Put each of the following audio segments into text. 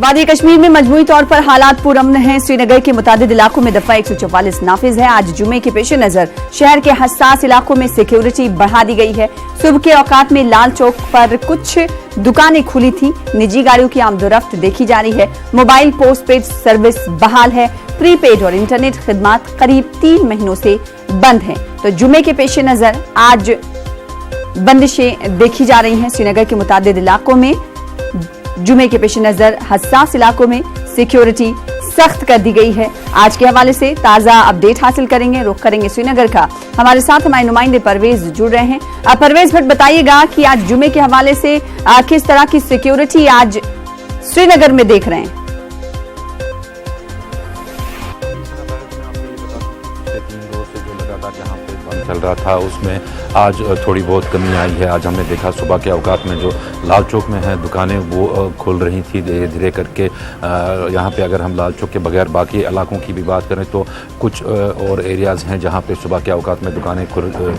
वादी कश्मीर में मजमूई तौर पर हालात पुरअमन हैं। श्रीनगर के मुतादिद इलाकों में दफा 144 नाफिज है। आज जुमे के पेश नजर शहर के हसास इलाकों में सिक्योरिटी बढ़ा दी गई है। सुबह के औकात में लाल चौक पर कुछ दुकानें खुली थी। निजी गाड़ियों की आमदोरफ्त देखी जा रही है। मोबाइल पोस्ट पेड सर्विस बहाल है। प्रीपेड और इंटरनेट खिदमात करीब 3 महीनों से बंद हैं। तो जुमे के पेश नजर आज बंदिशें देखी जा रही हैं। श्रीनगर के मुतादिद इलाकों में जुमे के पेश नजर हसास इलाकों में सिक्योरिटी सख्त कर दी गई है। आज के हवाले से ताजा अपडेट हासिल करेंगे। रुख करेंगे श्रीनगर का। हमारे साथ हमारे नुमाइंदे परवेज जुड़ रहे हैं। परवेज भट्ट, बताइएगा कि आज जुमे के हवाले से किस तरह की सिक्योरिटी आज श्रीनगर में देख रहे हैं? जहाँ पे बंद चल रहा था उसमें आज थोड़ी बहुत कमी आई है। आज हमने देखा सुबह के औकात में जो लाल चौक में हैं दुकानें वो खुल रही थी धीरे धीरे करके। यहाँ पे अगर हम लाल चौक के बगैर बाकी इलाकों की भी बात करें तो कुछ और एरियाज़ हैं जहाँ पे सुबह के औकात में दुकानें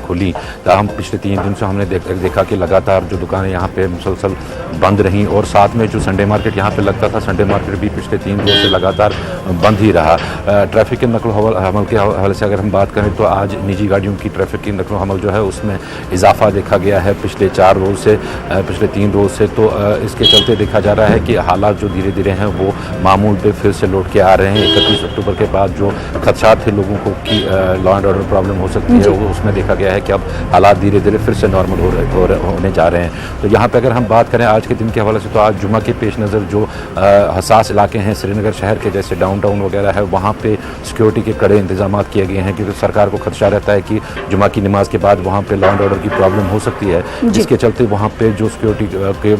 खुली। हम पिछले 3 दिन से हमने देखा कि लगातार जो दुकानें यहाँ पे मुसलसल बंद रहीं और साथ में जो संडे मार्केट यहाँ पे लगता था, संडे मार्केट भी पिछले 3 दिनों से लगातार बंद ही रहा। ट्रैफिक के नकल हमल के हवाले से अगर हम बात करें तो आज निजी गाड़ियों की ट्रैफिक की नकल हमल जो है उसमें इजाफा देखा गया है पिछले 4 रोज़ से, पिछले 3 रोज़ से। तो इसके चलते देखा जा रहा है कि हालात जो धीरे धीरे हैं वो मामूल पे फिर से लौट के आ रहे हैं। 31 अक्टूबर के बाद जो खदशात थे लोगों को कि लॉ एंड ऑर्डर प्रॉब्लम हो सकती है, वो उसमें देखा गया है कि अब हालात धीरे धीरे फिर से नॉर्मल होने जा रहे हैं। तो यहाँ पर अगर हम बात करें आज के दिन के हवाले से तो आज जुमा के पेश नज़र जो हसास इलाके हैं श्रीनगर शहर के, जैसे डाउन टाउन वगैरह है, वहाँ पर सिक्योरिटी के कड़े इंतजाम किए गए हैं क्योंकि सरकार को खदशा रहता है कि जुमा की नमाज के बाद वहाँ पे लॉ एंड ऑर्डर की प्रॉब्लम हो सकती है, जिसके चलते वहाँ पे जो सिक्योरिटी के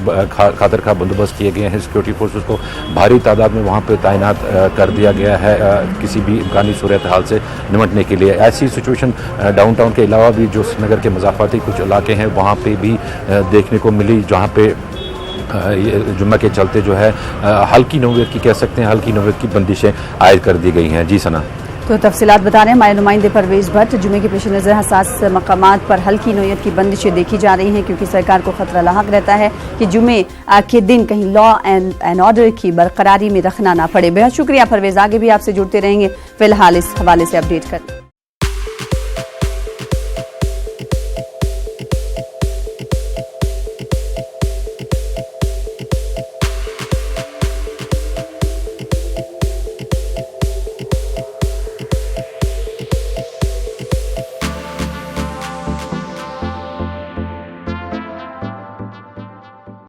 खातर का बंदोबस्त किए गए हैं। सिक्योरिटी फोर्सेस को भारी तादाद में वहाँ पे तैनात कर दिया गया है किसी भी इम्कानी सूरत हाल से निपटने के लिए। ऐसी सिचुएशन डाउन टाउन के अलावा भी जो श्रीनगर के मज़ाफ़ाती कुछ इलाके हैं वहाँ पे भी देखने को मिली, जहाँ पे जुम्मे के चलते जो है हल्की नौयत की कह सकते हैं हल्की नौयत की बंदिशें आयद कर दी गई हैं। जी सना, तो तफसीलात बता रहे हैं हमारे नुमाइंदे परवेज भट्ट। जुमे के पेश नज़र हसास मकामात पर हल्की नौयत की बंदिशें देखी जा रही हैं क्योंकि सरकार को खतरा लाहक रहता है कि जुमे के दिन कहीं लॉ एंड ऑर्डर की बरकरारी में रखना ना पड़े। बेहद शुक्रिया परवेज, आगे भी आपसे जुड़ते रहेंगे। फिलहाल इस हवाले से अपडेट कर